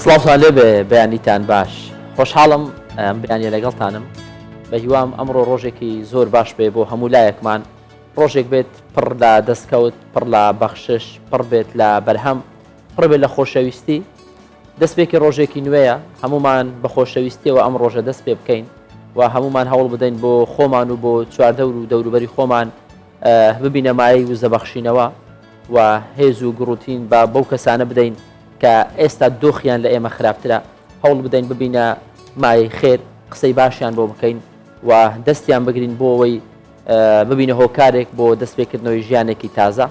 سڵاوتان لێ بێ بەیانیتان باش خۆشحاڵم بەیانیە لەگەڵتانم بە هیوام ئەمڕۆ ڕۆژێکی زۆر باش بێ بۆ هەموو لایەکمان ڕۆژێک بێت پڕ لە دەستکەوت پڕ لە بەخشش پڕ بێت لە بەرهەم پڕ بێت لە خۆشەویستی دەستپێکی ڕۆژێکی نوێیە هەمومان بە خۆشەویستیەوە ئەم ڕۆژە دەست پێ بکەین و هەمومان هەوڵ بدەین بۆ خۆمان و بۆ چواردەور و دەوروبەری خۆمان ببینە مایەی و زەبەخشینەوە و هێز و گڕوتین بە بەو کەسانە بدەین کە ئێستا دۆخیان لە ئێمە خراپترە هەوڵ بدەین ببینە مای خێر قسەی باشیان بۆ بکەین و دەستیان بگرین بۆ ئەوەی ببینە هۆکارێک بۆ دەستپێکردنەوەی ژیانێکی تازە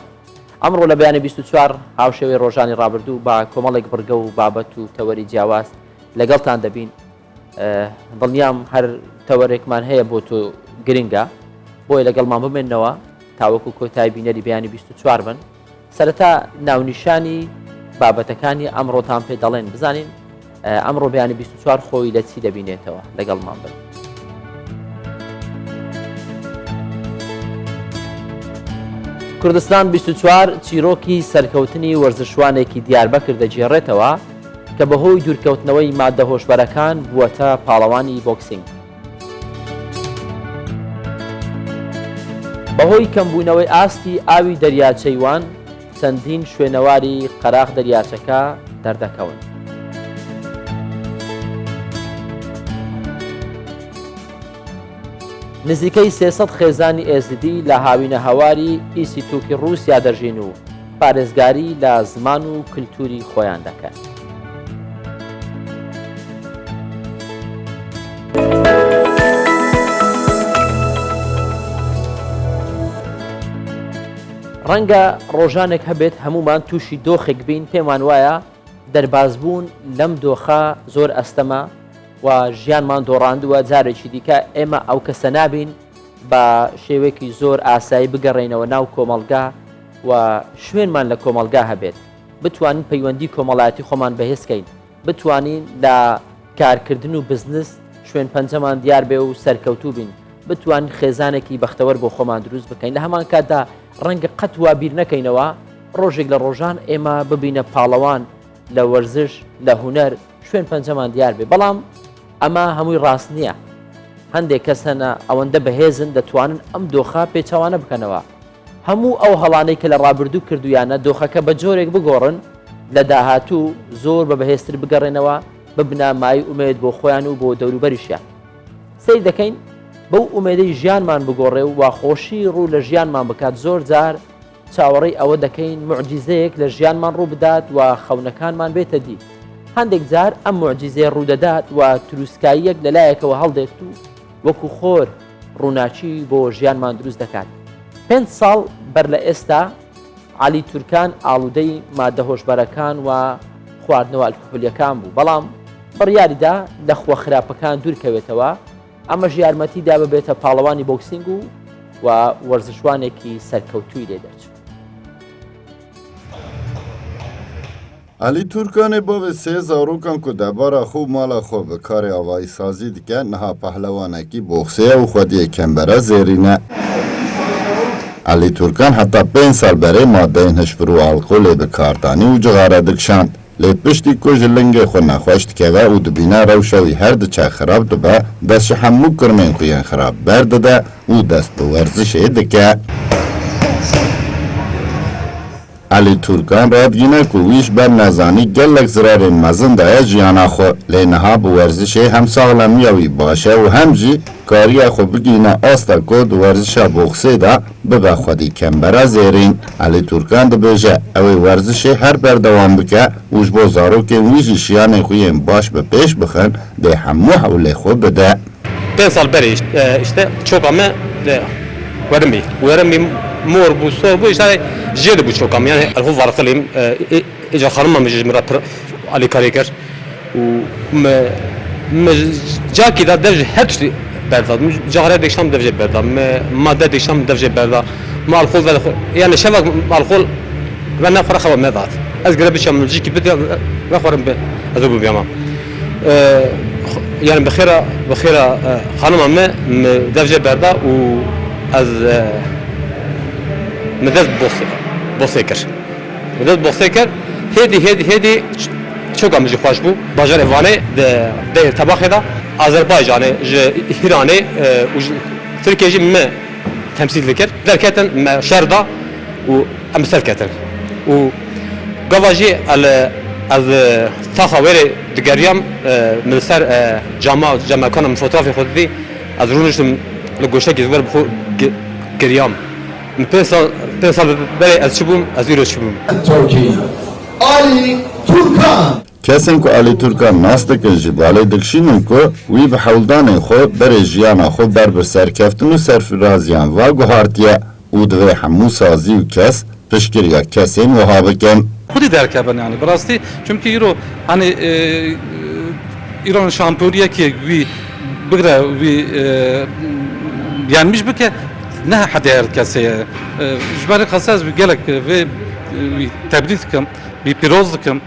ئەمڕۆ لە بەیانی 24 هاوشێوەی ڕۆژانی ڕابردوو با کۆمەڵێک بڕگە و بابەت و تەوەری جیاواز لەگەڵتان دەبین دڵنیام هەر تەوەرێکمان هەیە بۆ تۆ گرنگە بۆی لەگەڵمان بمێنەوە تاوەکو کۆتای بینەری بەیانی 24 بن سەرەتا ناونیشانی بابەتەکانی ئەمڕۆتان پێ دەڵێن بزانین ئەمڕۆ بەیانی 24 خۆی لە چی دەبینێتەوە لەگەڵمان بن. کوردستان 24 چیرۆکی سەرکەوتنی وەرزشوانێکی دیاربەکر دەجێڕێتەوە کە بەهۆی دوورکەوتنەوەی مادە هۆشبەرەکان بووەتە پاڵەوانی بۆکسینگ. بەهۆی کەمبوونەوەی ئاستی ئاوی دەریاچەیوان چەندین شوێنەواری قەراغ دەریاچەکە دەردەکەون. نزیکەی 300 خێزانی ئێزدی لە هاوینە هەواری ئیسیتوکی ڕووسیا دەژین و پارێزگاری لە زمان و کللتوری خۆیان دەکەن. ڕەنگە ڕۆژانێک هەبێت هەمومان تووشی دۆخێک بین پێمان وایە دەربازبوون لەم دۆخە زۆر ئەستەمە و ژیانمان دۆڕاندووە جارێکی دیکە ئێمە ئەو کەسە نابین بە شێوەیەکی زۆر ئاسایی بگەڕێنەوە ناو کۆمەلگا و شوێنمان لە کۆمەلگا هەبێت بتوانین پەیوەندی کۆمەڵایەتی خۆمان بەهێزکەین بتوانین لە کارکردن و بزنس شوێن پەنجەمان دیار بێ و سەرکەوتوو بین بتوانین خێزانێکی بەختەوەر بۆ خۆمان دروست بکەین لە هەمان کاتدا ڕەنگە قەت وا بیر نەکەینەوە ڕۆژێک لە ڕۆژان ئێمە ببینە پاڵەوان لە وەرزش لە هونەر شوێن پەنجەمان دیار بێ بەڵام ئەمە هەمووی ڕاست نییە هەندێک کەس هەنە ئەوەندە بەهێزن دەتوانن ئەم دۆخە پێچەوانە بکەنەوە هەموو ئەو هەڵانەی کە لە ڕابردوو کردویانە دۆخەکە بە جۆرێک بگۆڕن لە داهاتوو زۆر بە بەهێزتر بگەڕێنەوە ببنە مای ئومێد بۆ خۆیان و بۆ دەوروبەریشیان سەیر دەکەین بەو ئومێدەی ژیانمان بگۆڕێ و واخۆشی ڕوو لە ژیانمان بکات زۆر جار چاوەڕێی ئەوە دەکەین موعجیزەیەک لە ژیانمان ڕوو بدات و خەونەکانمان بێتە دی هەندێک جار ئەم موعجیزەیە ڕوودەدات و تروسکاییەک لەلایەکەوە هەڵدێت و وەکو خۆر ڕووناچی بۆ ژیانمان دروست دەکات 5 ساڵ بەر لە ئێستا عەلی تورکان ئاڵوودەی مادە هۆشبەرەکان و خواردنەوە ئەلکۆهۆلیەکان بوو بەڵام بڕیاریدا لە خوا خراپەکان دوورکەوێتەوە ئەمەش یارمەتیدا ببێتە پاڵەوانی بۆکسینگ و وەرزشوانێکی سەرکەوتووی لێ دەرچوو. علی تورکان باب سه زاروکان که دبارا خوب مالا خوب کار آوائی سازی دیگه نها پهلوانکی بوخسه و خودی کمبره زیرینه. علی تورکان حتی 5 سال برای ماده هشبرو الکل بکاردانی و جغاره دکشاند. لی پشتی کج لنگ خو نخوشت که و دبینه روشوی هر دچه خراب دبه دست همو کرمین خویان خراب برده ده و دست به ورزش دکه. علی تورکان رادگینه که ویش بر نزانی گلک زرار مزن دای جیانا خو لینها به ورزش هم ساغلمیوی باشه و هم جی کاری خو بگینه آستا کد ورزش بوخسه دا ببه خودی کمبره زیرین علی تورکان دا بیجه اوی ورزش هر بردوام بکه وش بازارو که ویش شیان خویم باش به پیش بخن ده همو حوله خو بده 5 سال بری işte çok ama ورمی مور بوسو بو işte جد bu çok ama yani الخوف varqalim اجا خانم مجز مرا علي كاريكر و جاكي دا دفج هتش برداد جهره دشام دفج برداد ماده دشام دفج برداد ما الخوف يعني شبك مع الخول وانا فرخ ما ذات از قرب شام جيكي بدي اخرم اذوب بيما يعني بخيره خانم ما دفج برداد و از مدد بوسيكر هدي çok amacı hoş bu. Bajar evane de tabakı da Azerbaycan'ı, İran'ı, Türkiye'yi mi temsil edilir? Derken şerda و امثال كتر و قواجي از تاخوير دقريام من سر جامع كان من فوتوغرافي خودي از رونشتم لگوشه گزور بخو قريام من بيسال بلي از شبوم از يرو شبوم Ali Turkan Kesin ku Ali Turkan nasıl ji balê dikşînin ku wî bi hewldanê xwe berê jiyana xwe ber bi serkeftin û serfiraziyan va guhartiye û divê hemû sazî û kes piştgiriya kesên wiha bikin. خودی درکبن yani براستی çünkü Euro hani İran şampiyoniye ki vi bıgra vi yenmiş bu ki ne hader kese jber khasas bir gelek ve tebrik bir pirozlıkım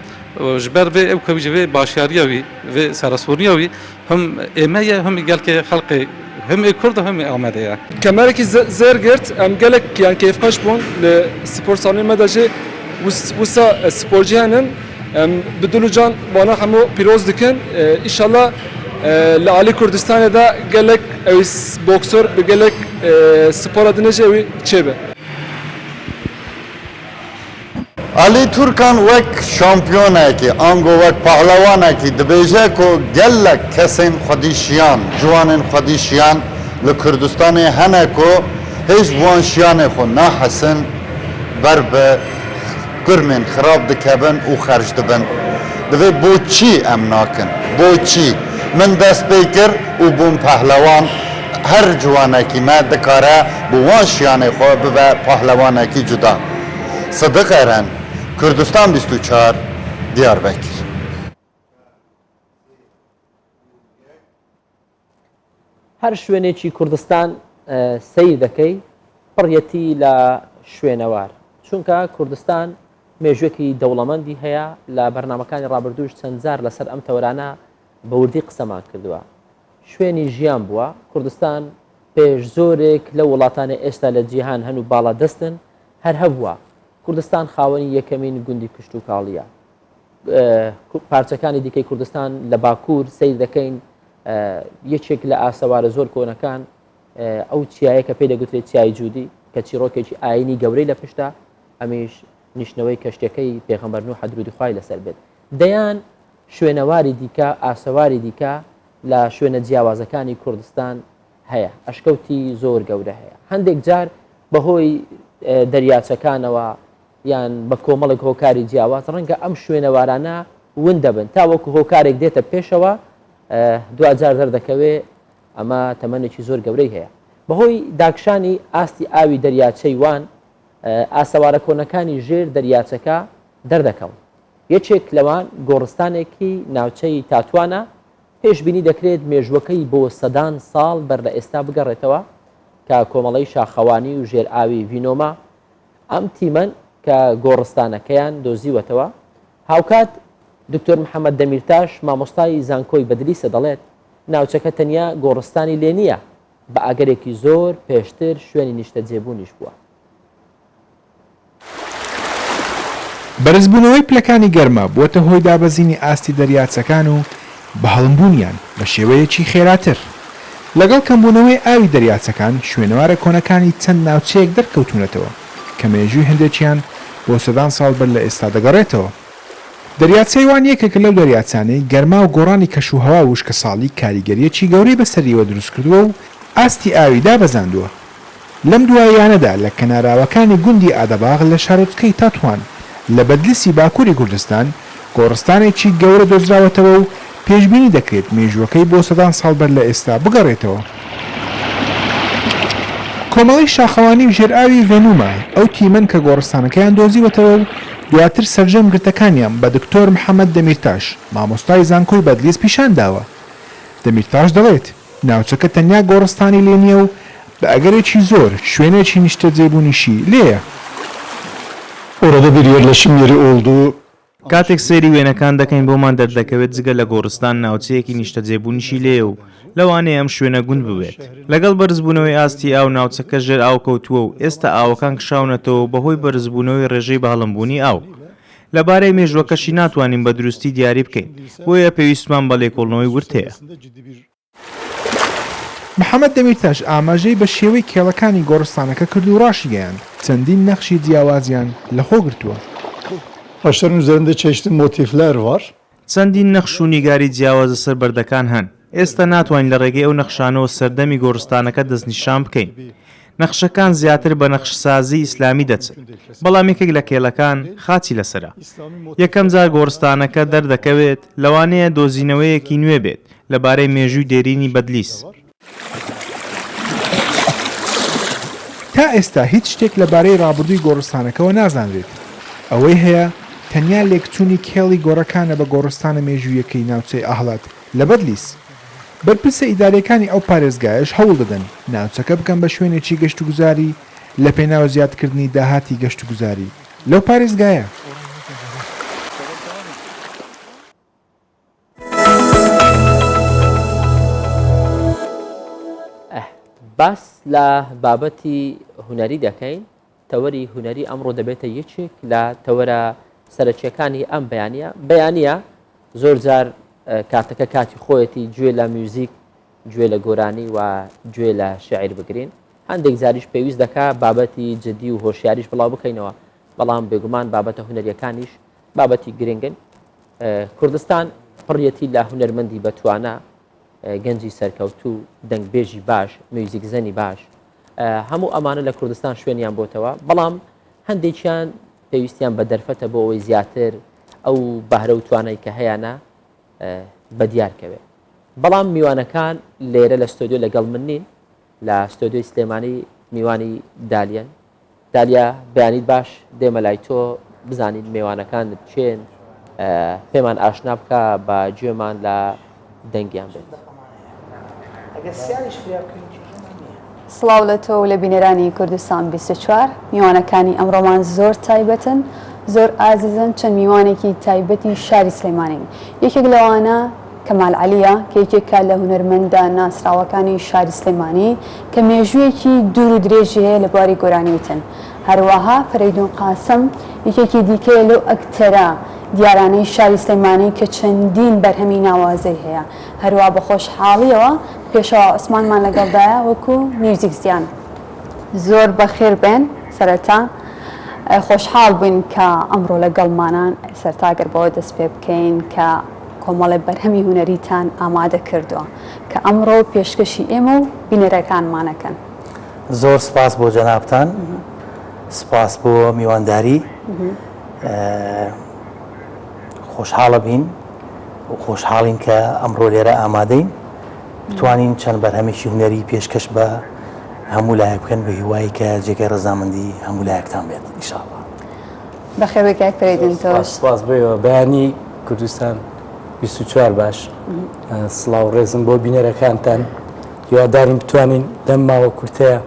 jber ve ev kavici ve başarıya ve sarasuriya hem emeye hem gel ki halkı هم كرد هم آمده يعني. كمالك زرقت أم قالك يعني كيف خشبون لسبور صانين مدرجة وسا سبورجي هنن بدلو جان وانا همو بيروز دكن إن شاء الله لعلي كردستان دا قالك بوكسر بقالك سبور أدنجة وشيبه. Ali Turkan wek şampiyonekî ango wek pehlewanekî dibêje ku gelek kesên xwedîşiyan ciwanên xwedîşiyan li Kurdistanê hene ku hêj wan şiyanê xwe nahesin ber bi kurmên xirab dikevin û xerj dibin. Divê boçî em nakin. Boçî min dest pê kir û bûm pehlewan her ciwanekî me dikare bi wan şiyanê xwe bibe pehlewanekî cuda. Sıdık Eren, Kürdistan 24, Diyarbakır. هەر شوێنێکی کوردستان سیر دەکەی پڕیەتی لە شوێنەوار چونکە کوردستان مێژوێکی دەوڵەمەندی هەیە لە بەرنامەکانی ڕابردووش چەند جار لەسەر ئەم تەورانە بەوردی قسەمان کردووە شوێنی ژیان بووە کوردستان پێش زۆرێک لە وڵاتانی ئێستا لە جیهان هەن و باڵا دەستن هەر هەبووە کوردستان خاوەنی یەکەمین گوندی کشت و کاڵیە پارچەکانی دیکەی کوردستان لە باکوور سیر دەکەین یەکێک لە ئاسەوارە زۆر کۆنەکان ئەو چیایە کە پێی دەگوترێت چیای جوودی کە چیرۆکێکی ئاینی گەورەی لە پشتە ئەمیش نیشتنەوەی کەشتەکەی پێغەمبەر نوح حەدروودی خوای لەسەر بێت دەیان شوێنەواری دیکە ئاسەواری دیکە لە شوێنە جیاوازەکانی کوردستان هەیە ئەشکەوتی زۆر گەورە هەیە هەندێک جار بەهۆی دەریاچەکانەوە یان بە کۆمەڵێک هۆکاری جیاواز ڕەنگە ئەم شوێنەوارانە ون دەبن تا وەکو هۆکارێک دێتە پێشەوە دوجار دەردەکەوێ ئەمە تەمەنێکی زۆر گەورەی هەیە بەهۆی داکشانی ئاستی ئاوی دەریاچەی وان ئاسەوارە کۆنەکانی ژێر دەریاچەکە دەردەکەون یەکێک لەوان گۆڕستانێکی ناوچەی تاتوانە پێشبینی دەکرێت مێژوەکەی بۆ سەدان ساڵ بەر لە ئێستا بگەڕێتەوە کە کۆمەڵی شاخەوانی و ژێر ئاوی ڤینۆما ئەم تیمەن کە گۆڕستانەکەیان دۆزیوەتەوە هاوکات دکتۆر محەممەد دەمیرتاش مامۆستای زانکۆی بەدلیسە دەڵێت ناوچەکە تەنیا گۆڕستانی لێ نییە بە ئاگەرێکی زۆر پێشتر شوێنی نیشتە جێبوونیش بووە بەرزبوونەوەی پلەکانی گەرمە بووەتە هۆی دابەزینی ئاستی دەریاچەکان و بە هەڵمبوونیان بە شێوەیەکی خێراتر لەگەڵ کەمبوونەوەی ئاوی دەریاچەکان شوێنەوارە کۆنەکانی چەند ناوچەیەک دەرکەوتونەتەوە کە مێژووی هەندێکیان بۆ سەدان ساڵ بەر لە ئێستا دەگەڕێتەوە دەریاچەی وان یەکێک لەو دەریاچانەی گەرما و گۆڕانی کەشوهەوا وشکە ساڵی کاریگەریەکی گەورەی بەسەریەوە دروست کردووە و ئاستی ئاوی دابەزاندووە لەم دواییانەدا لە کەناراوەکانی گوندی ئادەباغ لە شارۆچکەی تاتوان لە بەدلیسی باکووری کوردستان گۆڕستانێکی گەورە دۆزراوەتەوە و پێشبینی دەکرێت مێژوەکەی بۆ سەدان ساڵ بەر لە ئێستا بگەڕێتەوە کۆمەڵی شاخەوانی و ژێرئاوی ڤێنوما ئەو تیمەن کە گۆڕستانەکەیان دۆزیوەتەوە و دواتر سەرجەم گرتەکانیان بە دکتۆر محەممەد دەمیرتاش مامۆستای زانکۆی بەدلیس پیشان داوە دەمیرتاش دەڵێت ناوچەکە تەنیا گۆڕستانی لێ نییە و بە ئەگەرێکی زۆر شوێنێکی نیشتە جێبوونیشی لێیە Orada bir yerleşim yeri olduğu کاتێک سەیری وێنەکان دەکەین بۆمان دەردەکەوێت جگە لە گۆڕستان ناوچەیەکی نیشتە جێبوونیشی لێ و لەوانەیە ئەم شوێنە گوند ببێت لەگەڵ بەرزبوونەوەی ئاستی ئاو ناوچەکە ژێر ئاو کەوتووە و ئێستا ئاوەکان کشاونەتەوە بەهۆی بەرزبوونەوەی ڕێژەی بە هەڵمبوونی ئاو لەبارەی مێژوەکەشی ناتوانین بە دروستی دیاری بکەین بۆیە پێویستمان بە لێکۆڵنەوەی ورتەیە. محەممەد دەمیرتاش ئاماژەی بە شێوەی کێڵەکانی گۆڕستانەکە کرد و ڕاشی گەیاند چەندین نەخشی جیاوازیان لەخۆ گرتووە. Başların üzerinde çeşitli motifler var. چەندین نەخش و نیگاری جیاوازە سەر بەردەکان هەن. ئێستا ناتوانین لە ڕێگەی ئەو نەخشانەوە سەردەمی گۆڕستانەکە دەستنیشان بکەین. نەخشەکان زیاتر بە نەخشسازی ئیسلامی دەچن، بەڵام یەکێک لە کێڵەکان خاچی لەسرە. یەکەم جار گۆڕستانەکە دەردەکەوێت لەوانەیە دۆزینەوەیەکی نوێ بێت لەبارەی مێژووی دێرینی بەدلیس. تا ئێستا هیچ شتێک لەبارەی ڕابردووی گۆڕستانەکەەوە نازانرێت. ئەوەی هەیە تەنیا لێکچوونی کێڵی گۆڕەکانە بە گۆڕستانە مێژوویەکەی ناوچەی ئاهڵات لە بەدلیس. بەرپرسە ئیدارەکانی ئەو پارێزگایش هەوڵ دەدەن ناوچەکە بکەن بە شوێنێکی گەشتوگوزاری لە پێناوە زیادکردنی داهاتی گەشتوگوزاری لەو پارێزگایە. باس لە بابەتی هوەری دەکەین. تەوەری هوەری ئەمڕۆ دەبێتە یەکێک لە تەوەرە سەرچیەکانی ئەم بەیانە زۆر جار کاتەکە کاتی خۆیەتی گوێ لە میوزیک، گوێ لە گۆرانی و گوێ لە شعیر بگرین. هەندێک زاریش پێویست دەکا بابەتی جدی و هۆشیاریش بڵاو بکەینەوە، بەڵام بێگومان بابەتە هوەریەکانیش بابەتی گرنگن. کوردستان پڕیەتی لە هوەرمەندی بەتوانە، گەنجی سەرکەوتوو، دەنگبێژی باش، میوزیکزەنی باش، هەموو ئەمانە لە کوردستان شوێنیان بۆتەوە، بەڵام هەندێکیان پێویستیان بە دەرفەتە بۆ ئەوەی زیاتر ئەو بەهرە و توانایی کە هەیەە بەدیارکەوێت. بەڵام میوانەکان لێرە لە ستۆدیۆ لەگەڵ من نین، لە ستۆدیۆی سلێمانی میوانی دالیان. دالیا بەیانیت باش دێمە لای تۆ بزانین میوانەکان بچێن، پێمان ئاشنا بکە بە گوێمان لە دەنگیان بێت. سڵاو لە تۆ و لە بینەرانی کوردستان 24 میوانەکانی ئەمڕۆمان زۆر تایبەتن، زۆر ئازیزن. چەند میوانێکی تایبەتی شاری سلێمانین. یەکێک لەوانە کەمال عەلیە کە یەکێکە لە هونەرمەندە ناسراوەکانی شاری سلێمانی کە مێژوویەکی دوور و درێژی هەیە لە بواری گۆرانی وتن. هەروەها فەرەیدون قاسم یەکێکی دیکەیە لەو ئەکتەرە دیارانەی شاری سلێمانی کە چەندین بەرهەمی ناوازەی هەیە. هەروە بە خۆشحاڵیەوە پێشەوە ئەسمانمان لەگەڵدایە وەکو میوزیکزیان. زۆر بەخێر بێن. سەرەتا خۆشحاڵ بووین کە ئەمڕۆ لەگەڵمانان سەرتاگەر بەوە دەست پێ بکەین کە کۆمەڵی بەرهەمی هوەریتان ئامادە کردووە کە ئەمڕۆ پێشکەشی ئێمە و بینەرەکانمانەکەن. زۆر سپاس بۆ جەنابتان، سپاس بۆ میوانداری. خۆشحاڵە بین و خۆشحاڵین کە ئەمڕۆ لێرە ئامادەین بتوانین چەند بەرهەمێکی هوەری پێشکەش بە هەموو لایەک بکەن بە هیوایی کە جێگەی ڕەزامەندی هەموو لایەکتان بێت ئینشاءڵڵا. بەخێر کاک فەرەیدون تۆش. سپاس بێەوە بەیانی کوردستان 24 باش. سڵاو ڕێزم بۆ بینەرەکانتان، هیوادارین بتوانین دەم ماوە کورتەیە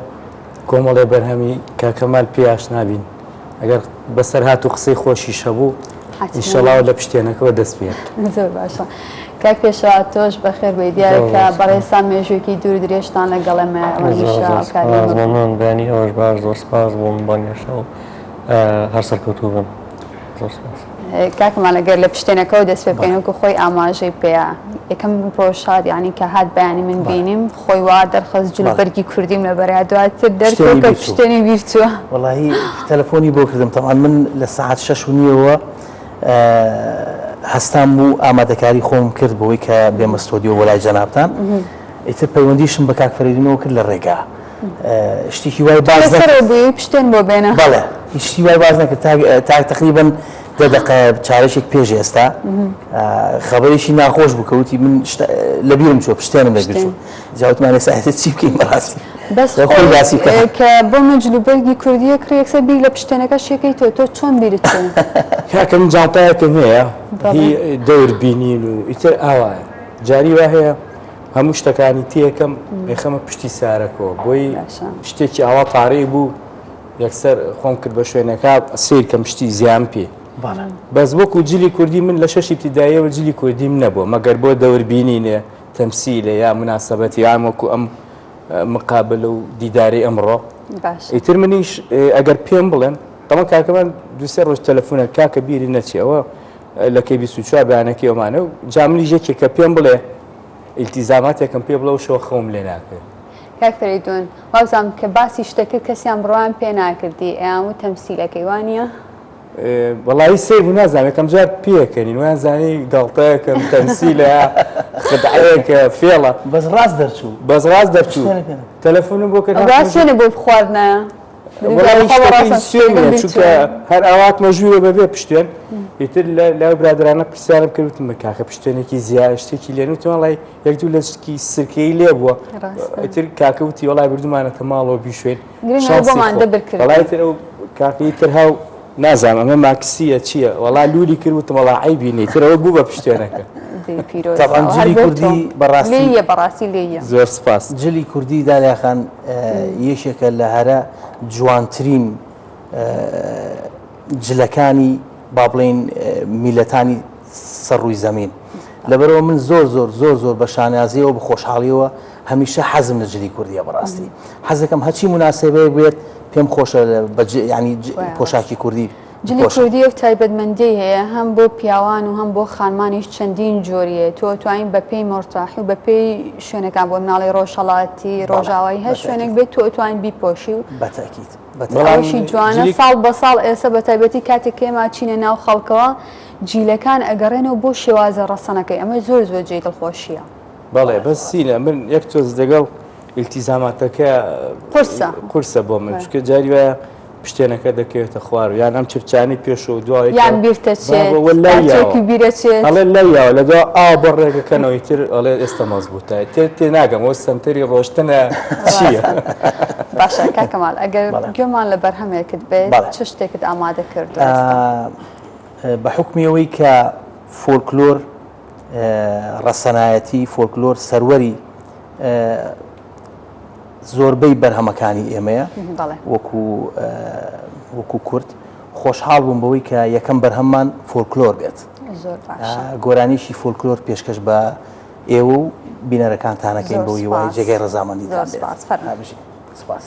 کۆمەڵێ بەرهەمی کاکەمال پێیاش نابین. ئەگەر بەسەر هات و قسەی خۆشیش هەبوو ئینشەڵڵا لە پشتێنەکەەوە دەست پێێت. زۆر باشە. کاک پێشەوە تۆش بەخێر بێ دیارەکە بەڕێسان مێژوێکی دوور درێژتان لەگەڵێمە بەیانی ئەوەش باش. زۆر سپاس بۆ من بانگێشەوە هەر سەرکەوتوو بم. زۆر سپاس. کاکەمان لەگەر لە پشتێنەکەەوە دەست پێ بکەین وەکو خۆی ئاماژەی پێەیە. یەکەم ڕۆژات یعنی کە هات بەیانی من بینیم خۆی وا دەرخەست جلوبەرگی کوردیم لە بەرای دواتر دەرکەوت کە پشتێنی بیرچووە. وەڵاهی تەلەفۆنی بۆ کردم تەمان من لە سەعات 6:30 هەستام بوو ئامادەکاری خۆم کرد بۆی کە بێمە ستۆدیۆ بۆ لای جەنابتان. ئیتر پەیوەندیشم بە کاک فەرەیدونەوە کرد لە ڕێگا شتێکی وای باز نەکرد پشتێن بۆ بێنە. بەڵێ هیچی وای باز نەکرد تا تقریباً 10 دقیقە چارەشێک پێش ئێستا خەبەرێکی ناخۆش بوو کەوتی من لە بیرم چوە پشتێنم لەگرچوو جاوتمانێ ساعتە چی بکەین بەڕاستی بەس کە بۆ من جلوبەرگی کوردیە کرد یەکسەر بیر لە پشتێنەکە شێکەی تۆ چۆن بیرت چوو؟ کاکەم جاڵتایەکەم هەیە هی دەور بینین و ئیتر ئاوایە جاری وا هەیە هەموو شتەکانی تێکەم خەمە پشتی سارەکەەوە بۆی شتێکی ئاوا پارەی بوو یەکسەر خۆم کرد بە شوێنەکە سیرکەم شتی زیان پێ. بەس وەکو جلی کوردی من لە 6 ابتیداییەوە جلی کوردیم نەبووە مەگەر بۆ دەوربینینێ تەمسیلە یا مناسبەتی یان وەکو ئەم مقابلە و دیداری ئەمڕۆ. ئیتر منیش ئەگەر پێم بڵێن طبعا كمان دوسێ ڕۆژ تەلەفۆنە کاکە بیری نەچێەوە لە کەی 24 بەیانەکەیەوەمانە و جاملی ژێکێک کە پێم بڵێ ئیلتیزاماتێکم پێ بڵە و شەوە خەوم لێ ناکرد. کاک فەریدون وازام کە باسی شتەکە کەسیان بڕوان پێ ناکردی ئەیان و تەمسیلەکەی وانە؟ وەڵی سێ بوو نازانم یەکەم جار پێکەنین ویان زانی گەڵتەیەکەم تەمسیلە خدعەیەکە فێڵە بەس ڕاست دەرچوو بەس ڕاست دەرچوو تەلەفۆنم بۆ کرد ڕاستێنە بۆ بخواردنایە سوێنە چونکە هەر ئاوات مەژوورە بەبێ پشتێن ئیتر لەو برادرانە پرسیارم کردوتم بە کاکە پشتێنێکی زیاد شتێکی لێنوتم وڵی یەک دوو لە شتکی سرکەی لێ بووە ئیتر کاکەوتی وڵای بردومانەتە ماڵەوە بیشوێن وڵایتر ئەو کاکەی تر هاو نازانم ئەمە ماکسیە چییە وەڵا لولی کردوتم وەڵا عیبینی ترەوە بوو بە پشتێنەکە جلی کوردی بەڕاستی لێیە زۆر سپاس جلی کوردی دالیاخان یەکێکە لە هەرە جوانترین جلەکانی با بڵێن میلەتانی سەرڕووی زەمین لەبەرەوە من زۆر بە شانازیەوە بە خۆشحاڵیەوە هەمیشە حەزم لە جلی کوردیە بەڕاستی حەزەکەم هەچی مناسبەیە بێت پێم خۆشە ینی پۆشاکی کوردی جلی کوردی و تایبەتمەندی هەیە هەم بۆ پیاوان و هەم بۆ خانمانیش چەندین جۆریە تۆ توانین بە پێی مۆرتاحی و بە پێی شوێنەکان بۆ مناڵی ڕۆژهەڵاتی ڕۆژاوایی هەر شوێنێک بێت تۆ توانین بیپۆشی و بەتاکیدشی جوانە ساڵ بە ساڵ ئێستا بە تایبەتی کاتێک کێما چینە ناو خەڵکەوە جیلەکان ئەگەڕێنەوە بۆ شێوازە ڕەسەنەکەی ئەمە زۆر جێ دڵخۆشیە بەڵێ بەس سینە من یەک تۆز دەگەڵ ئیلتیزاماتەکە قورسە بۆ من چکە جاری وایە پشتێنەکە دەکەوێتە خوار و یان ئەم چرچانی پێشەوە دوای یان بیرتەچێت ئەڵێ لەیاوە لە دو ئا بۆ ڕێگەکەنەوەی تر ئەڵێ ئێستا مەزبووتە تێ ناگەم ئەو سنتەری ڕۆشتنە چییە؟ باشە کاکەماڵ ئەگەر گوێمان لە بەرهەمێکت بێت چ شتێکت ئامادە کردو بە حکمیەوەی کە فۆلکلۆر ڕەسەنایەتی فۆلکلۆر سەروەری زۆربەی بەرهەمەکانی ئێمەیە وەکو کورد خۆشحاڵ بووم بەوەی کە یەکەم بەرهەممان فۆلکلۆر بێت گۆرانیشی فۆلکلۆر پێشکەش بە ئێوە و بینەرەکانتانەکەین بۆ هیوای جێگەی ڕەزامەندیتان بێت سپاس.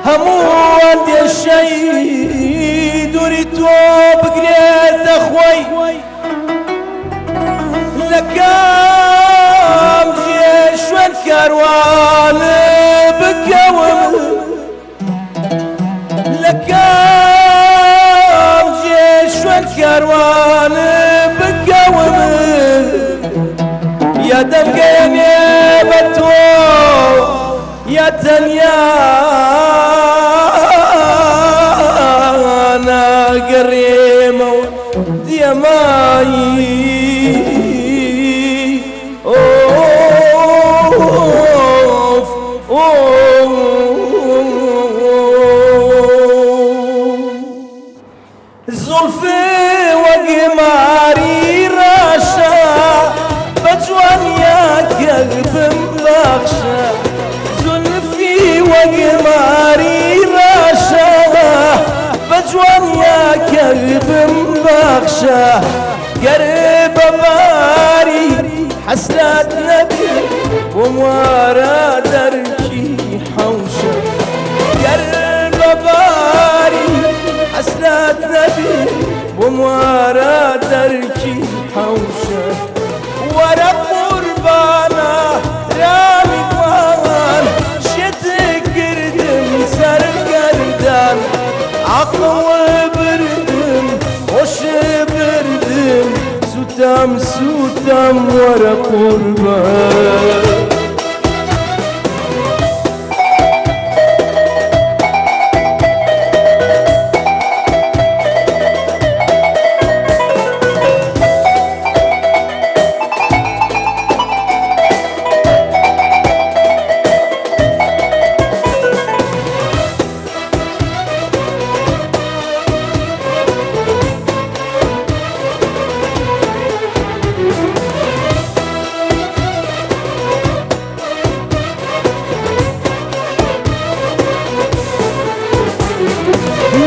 هەمووان دێشەی دووری تۆ بگرێتە خۆی يا دمقيني بتو يا تنيا أنا قريمة ديماي أوف زلفي وقماري راشا بجوانيا كذب مبخشة زلفي وقماري راشا بجوانيا كذب مبخشة قرب باري حسرات نبي وموارا دركي حوشة قرب باري حسرات نبي وموارا دركي حوشة ورا قربانا رامي دوان شتك قردم سر قردان عقل بردم وش بردم سوتام سوتام ورا قربان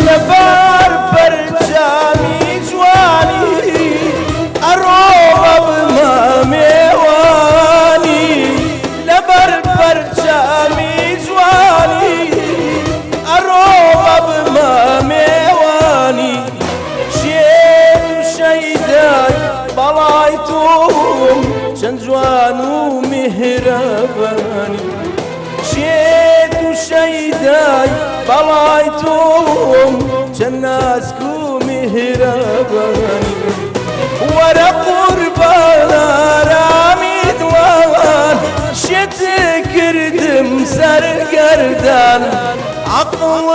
لبار برجامي جواني أروب بما ميواني لبار برجامي جواني أروب بما ميواني شيد شيداي بلايتهم شنجوان ومهرباني شيد شيداي بلايتهم جناسكو مهرباني ورا قربانا رامي دوان شتكردم سر قردان عقل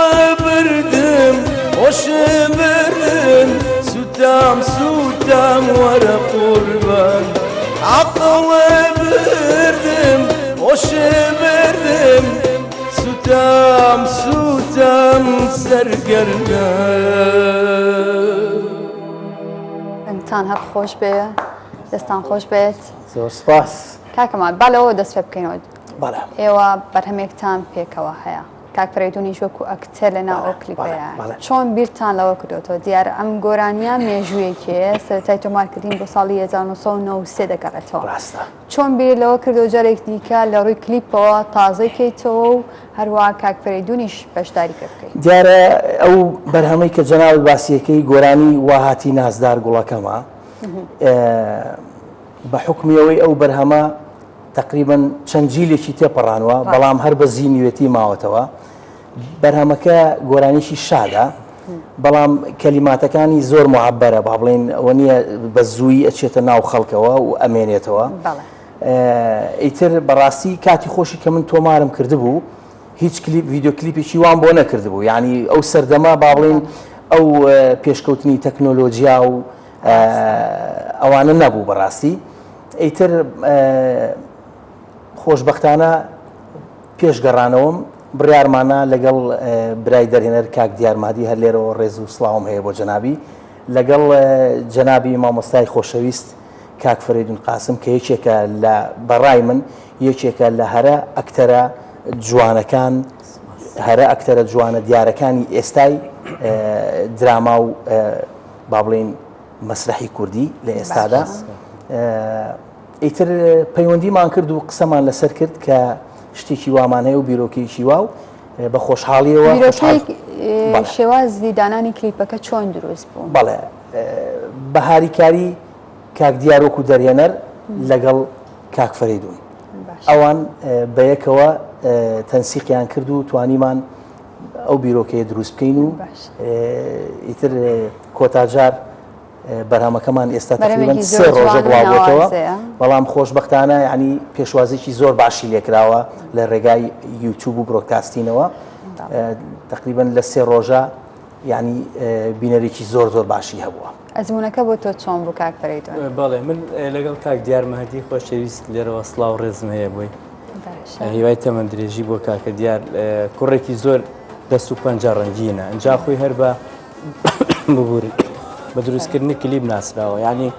بردم وش بردم سوتام سوتام ورا قربان عقل بردم وش بردم سوتام سوتام سرگردان انتان هب خوش به دستان خوش بێت زۆر سپاس کاکەمان بالەوە دەست پێ بکەینەوە بەڵێ ئێوە بەرهەمێکتان پێکەوە هەیە کاک فەرەیدونیش وەکو ئەکتەر لەناو ئەو کلیپەیە چۆن بیرتان لەوە کردوەوە دیارە ئەم گۆرانیان مێژوویەکێ سەرەتای تۆمارکردین بۆ ساڵی 1993 دەگەڕێتەوە چۆن بیر لەوە کردو جارێک دیکە لە ڕووی کلیپەوە تازەی کەیتەوە و هەروە کاک فەرەیدونیش بەشداری پێ بکەیت دیارە ئەو بەرهەمەی کە جەنابەت باسیەکەی گۆرانی واهاتی نازدار گوڵەکەمە بە حکمیەوەی ئەو بەرهەمە تقریبا چەند جیلێکی تێپەڕانوە بەڵام هەر بە زیینوێتی ماوەتەوە بەرهەمەکە گۆرانیشی شادە بەڵام کەلیماتەکانی زۆر معبەرە با بڵێن ئەوە نییە بە زووی ئەچێتە ناو خەڵکەوە و ئەمێنێتەوە ئیتر بەڕاستی کاتی خۆشی کە من تۆمارم کردبوو هیچ ڤیددیو کلیپێکی وان بۆ نەکردبوو یعنی ئەو سەردەما با بڵێن ئەو پێشکەوتنی تەکنۆلۆژیا و ئەوانە نەبوو بەڕاستی ئیتر خۆشبەختانە پێشگەڕانەوەم بڕیارمانە لەگەڵ برای دەرهێنەر کاک دیارمادی هەر لێرەوە ڕێز و سڵاوم هەیە بۆ جەنابی لەگەڵ جەنابی مامۆستای خۆشەویست کاک فەرەیدون قاسم کە یەکێکە لە بەڕای من یەکێکە لە هەرە ئەکتەرە جوانەکان هەرە ئەکتەرە جوانە دیارەکانی ئێستای دراما و با بڵێن مەسرحی کوردی لە ئێستادا ئیتر پەیوەندیمان کرد و قسەمان لەسەر کرد کە شتێکی وامان هەیە و بیرۆکەیەکی واو بە خۆشحاڵیەوە شێوازی دانانی کلیپەکە چۆن دروست بوو بەڵێ بە هاریکاری کاک دیارۆک و دەرهێنەر لەگەڵ کاک فەرەیدون ئەوان بەیەکەوە تەنسیقیان کرد و توانیمان ئەو بیرۆکەیە دروست بکەین و ئیتر کۆتاجار بەرهەمەکەمان ئێستا تقریباً 3 ڕۆژە بڵاوبووەوە بەڵام خۆشبەختانە ینی پێشوازێکی زۆر باشی لێکراوە لە ڕێگای یوتیوب و برۆدکاستینەوە تقریباً لە 3 ڕۆژە ینی بینەرێکی زۆر باشی هەبووە. ئەزمونونەکە بۆ تۆ چۆن بوو کاک فەریدون؟ بەڵێ من لەگەڵ کاک دیار مەهدی خۆشەویست لێرەوە سڵاو ڕێزم هەیە بۆی هیوای تەمەند درێژی بۆ کاکە دیار کوڕێکی زۆر دەست و پەنجە ڕەنگینە ئەجا خۆی هەر بە ببووری بە دروستکردنی کلیب ناسراوە ینی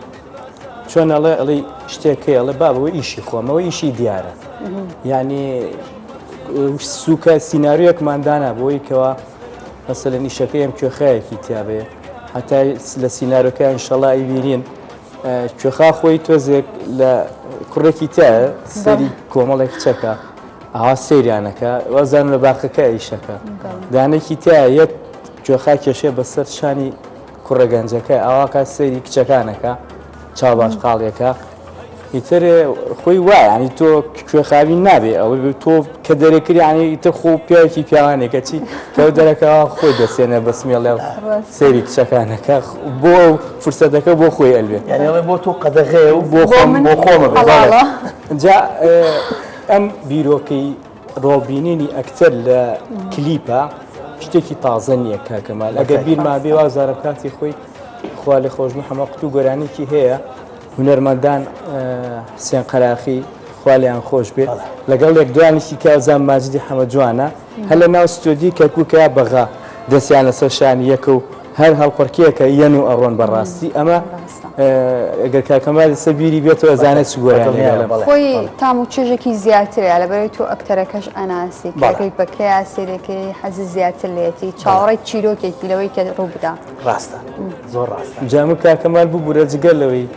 چۆن ئەڵێ ئەڵی شتێکەکەی ئەڵێ بابەوە ئیشی خۆمەوە ئیشی دیارە ینی سوکە سینناریۆکماندانە بۆی کەەوە مەسەلەن ئیشەکەی ئەم کوێخایەکی تیاابێ هەتا لە سینناریۆکە ئینشەڵا ئیبینین کوێخا خۆی تۆزێک لە کوڕێکی تایە سەری کۆمەڵێک کچەکە ئاوا سەیرانەکە وەزان لە باخەکە ئیشەکە دانێکی تایە یەک کوێخا کێشێ بەسەر شانی کوڕەگەنجەکە ئاواکە سەیری کچەکانەکە چاو باش قاڵیەکە ئیتر خۆی وایە ینی تۆ کوێخاوی نابێ ئەوە تۆ کە دەرەکردی ینی ئیتر خۆ پیاوێکی پیاوانێکە چی کە دەرەکەەوە خۆی دەسێنە بەسمیێ لە سەیری کچەکانەکە بۆ فرسەتەکە بۆ خۆی ئەلوێ یانیڵێ بۆ تۆ قەدەغەیە و بۆ خۆمە جا ئەم بیرۆکەی ڕۆڵبینینی ئەکتەر لە کلیپە شتێکی تازە نییە کاکەمال ئەگەر بیرمان بێ وازارە کاتی خۆی خوا لە خۆشم هەمە قوت و گۆرانێکی هەیە هونەرمەندان حسێن قەراخی خوالیان خۆش بێت لەگەڵ یەک دوانێکی کازان ماجدی حەمە جوانە هەر لە ناو ستۆدی کەکووکە بەغا دەستیان لەسەر شانی یەکە و هەر هەڵپەرکیەکە یەن و ئەڕۆن بەڕاستی ئەمە ئەگەر کاکەمال لەسەر بیری بێتەوە زانێت چ گۆرانێ خۆی تام و چێژێکی زیاترە لەبەرەوەی تۆ ئەکتەرەکەش ئەناسی کاکەی بەکەی ئاسیرەکەی حەزی زیاتر لێتی چاوەڕێی چیرۆکێکی لەوەی کە ڕوو بدا ڕاستە زۆر ڕاستە جامە کاکەمال ببوورە جگەل لەوەی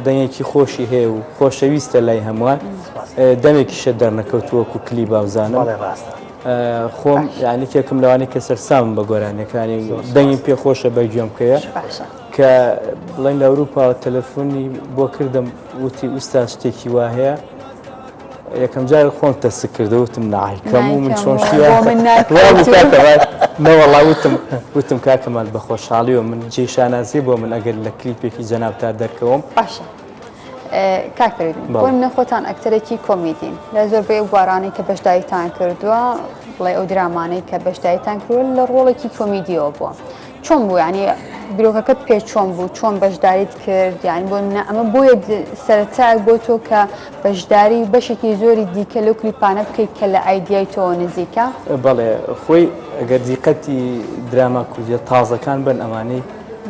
دەنگێکی خۆشی هەیە و خۆشەویستە لای هەمووان دەمێکیشە دەرنەکەوتووەکو کلی باوزانم خۆم یعنی کێکم لەوانی کە سەرسام بە گۆرانەکانی دەنگی پێخۆشە بەگوێم بکەیە کە بڵێن لە ئەوروپا تەلەفۆنی بۆ کردم وتی ئوستا شتێکی وا هەیە یەکەم جار خۆم تەست کردەوتم نایکەم و من چۆن نەوەڵا وتم کاکەمال بە خۆشحاڵی و من جێ شانازی بۆ من ئەگەر لە کلیپێکی جەناب تا دەرکەوم باشە کاک فەریدون بۆ منە خۆتان ئەکتەرێکی کۆمیدین لە زۆربەی گوارانەی کە بەشداریتان کردووە بڵێ ئەو درامانەی کە بەشداریتان کردووە لە ڕۆڵێکی کۆمیدیەوە بووە چۆن بوو ینی بیرۆکەکەت پێ چۆن بوو چۆن بەشداریت کرد یانی بۆ منە ئەمە بۆیە سەرەتایەک بۆ تۆ کە بەشداری بەشێکی زۆری دیکە لەو کلیپانە بکەیت کە لە ئایدیای تۆ نزیکە بەڵێ خۆی ئەگەر دیقەتی دراما کوردیە تازەکان بن ئەمانەی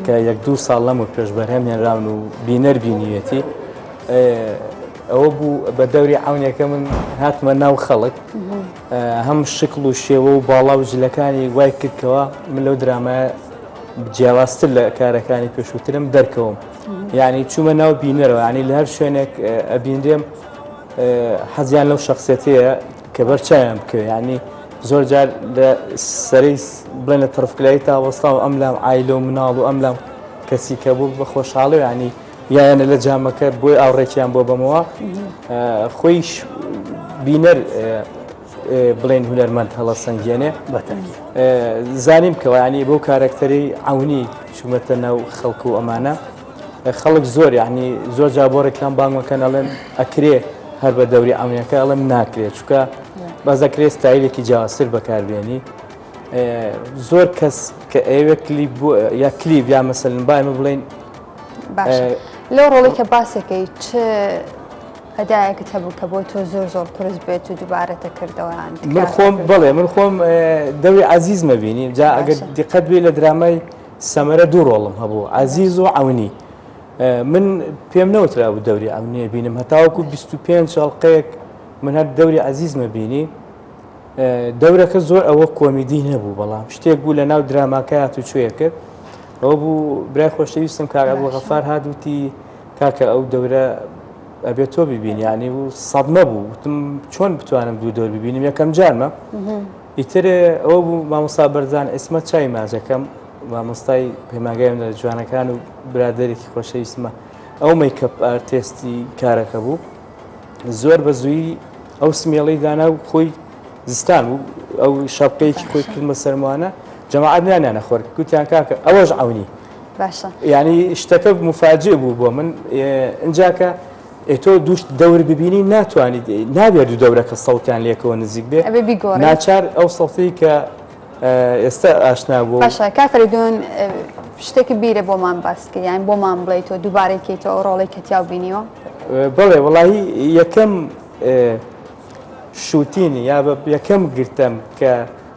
کە 1-2 ساڵ لەم و پێشبەرهەمیانراون و بینەر بینیەتی ئەوە بوو بە دەوری عونێکە من هاتمە ناو خەڵک هەم شکل و شێوە و باڵا و جلەکانی وای کردکەوە من لەو درامایە جیاوازتر لە کارەکانی پێشووترم دەرکەوم یعنی چوومە ناو بینەرەوە ینی لە هەر شوێنێک ئەبیندێم حەزیان لەو شخصێتەیە کە بەرچاویان بکەوێ ینی زۆر جار لە سەرەی بڵێن لە تەرفکلایی تاوەستا و ئەم لام ئایلە و مناڵ و ئەم لام کەسی کە بوو بە خۆشحاڵی ینی یانە لە جامەکە بۆی ئاوڕێکیان بۆ بەمەوە خۆی بینەر بڵێن هونەرمەند هەڵە سەنگێنێ زانیم کەوانی بۆ کارکتەری عونی چوومەتە ناو خەڵک و ئەمانە خەڵک زۆر یعنی زۆر جا بۆ ڕێکلام بانگەکەن ئەڵێن ئەکرێ هەر بە دەوری عونیەکە ئەڵێم ناکرێت چونکە بەزەکرێ ستایلێکی جیاوازتر بەکاربێنی زۆر کەس کە ئێوە کلیپ یا کلیپ یا مەسەلەن بایمە بڵێن لەو ڕۆڵێکە باسەکەی چ هەدایەکت هەبوو کە بۆ تۆ زۆر قرس بێت و دووبارەتە کردەوەیان من خۆم بڵێ من خۆم دەوری عەزیزمە بینی جا ئەگەر دیقەت بێ لە درامای سەمەرە 2 ڕۆڵم هەبوو عەزیز و عونی من پێم نەوترا بوو دەوری عونیە بینم هەتاوەکو 25 شەڵقەیەک من هەر دەوری عەزیزمە بینی دەورەکە زۆر ئەوە کۆمیدی نەبوو بەڵام شتێک بوو لە ناو دراماکە هاتو کوێ کرد ئەوە بوو برای خۆشەویستم کاک عەبدوڵغەفار هاتووتی کاکە ئەو دەورە ئەبێت تۆ ببینی ینی و سەدمە بوو وتم چۆن بتوانم 2 دەور ببینیم یەکەم جارمە ئیتر ئەوە بوو مامۆستا بەرزان ئێسمە چای ماجەکەم مامۆستای پەیمانگایم لە جوانەکان و برادێکی خۆشەویستمە ئەو مەیکەپ ئارتێستی کارەکە بوو زۆر بە زووی ئەو سمێڵەی دانا و خۆی زستان بوو ئەو شەپقەیەکی خۆی کردمە سەرمانە جەماعەت نانیانە خۆر گوتیان کاکە ئەوەش عونی باشە یعنی شتەکە مفاجئ بوو بۆ من ئەنجاکە تۆ دووشت دەور ببینی ناتوانیت نابێت دوو دەورەکە سەوتیان لێکەوە نزیک بێ ناچار ئەو سەڵتی کە ئێستا ئاشنا بوو باشە کافریدون شتێکی بیرە بۆمان باسکە یان بۆمان بڵێ تۆ دووبارێکیتەوە ڕۆڵی کەتیاو بینیوە بڵێ وڵی یەکەم شوتینی یا یەکەم گرتم کە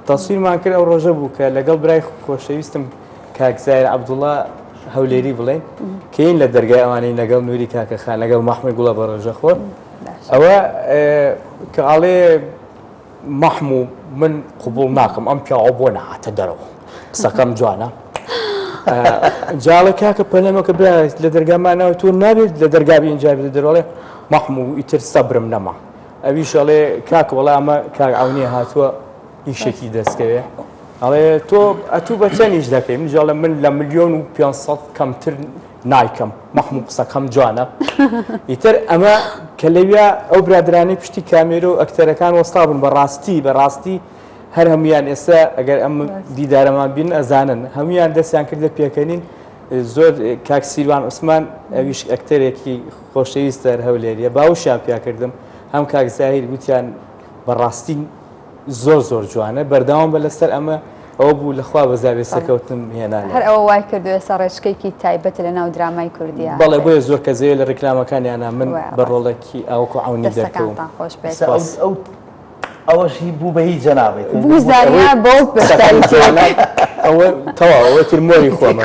تەسویرمان کرد ئەو ڕۆژە بوو کە لەگەڵ برای خۆشەویستم کاکزایر عەبدوڵڵا هەولێری بڵێن کەین لە دەرگای ئەوانەی لەگەڵ نووری کاکەخان لەگەڵ مەحموود گوڵە بە ڕۆژەخۆر ئەوە کە ئاڵێ مەحموود من قبوڵ ناکەم ئەم پیاوە بۆ نەهاتە دەرەوە قسەکەم جوانە جاڵە کاکە پەلەمەکە برا لە دەرگامانەوە تۆ نابێت لە دەرگابی ئینجا بێت دەرەوەڵێ مەحموود ئیتر سەبرم نەما ئەویش ئەڵێ کاکە وەڵا ئەمە کاک ئەوەنیە هاتووە ئیشێکی دەستکەوێ ئەڵێ تۆ ئەتوو بە چەندیش دەکەی منجاڵە من لە 1,500,000 کەمتر نایکەم مەحموود قسەکەم جوانە ئیتر ئەمە کە لەویا ئەو برادرانی پشتی کامێرە و ئەکتەرەکان وەستا بوون بەڕاستی هەر هەمویان ئێستا ئەگەر ئەم دیدارەمان بین ئەزانن هەمویان دەستیان کردە پێکەنین زۆر کاک سیروان عوسمان ئەویش ئەکتەرێکی خۆشەویستە هەولێریە باوشیان پیاکردم هەم کاک زاهیر گوتیان بەڕاستی زۆر جوانە بەردەوام بە لەسەر ئەمە ئەوە بوو لەخوا بەزاوێ سەکەوتن هێنان هەر ئەوە وای کردو ئێستا ڕێچکەیەکی تایبەت لە ناو درامای کوردیە بەڵێ بۆیە زۆر کەزەیە لە ڕێکلامەکانیانە من بە ڕۆڵێکی ئەوکو عونی دەکەم خۆش بێت ئەوەشی بوو بە هیچ جەنابێت بوو زانیا بۆ ئەوە تەواوەتی مۆری خۆمە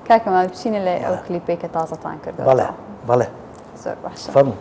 کاکەمان بچینە لە ئەو کلیپێک کە تازەتان کردو بەڵێ زۆر باشە فەرموو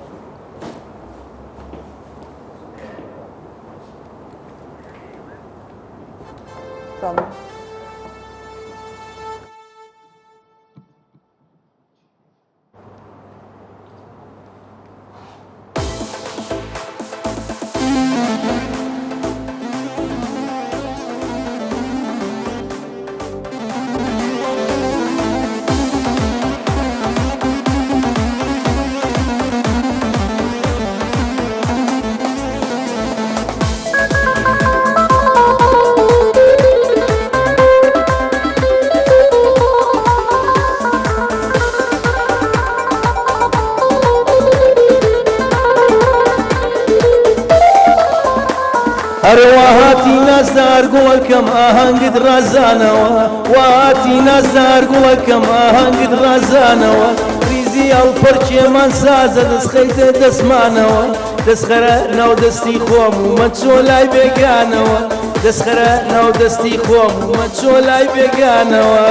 هەروەهاتی نازدار گوڵەکەم ئاهەنگت ڕازانەوە وهاتی نازدار گوڵەکەم ئاهەنگت ڕازانەوە ریزی هەڵپەرچێمان سازە دەستخەیتە دەستمانەوە دەستخەرە ناو دەستی خۆم و مەچۆ لای بێگانەوە دەستخەرە ناو دەستی خۆم و مەچۆ لای بێگانەوە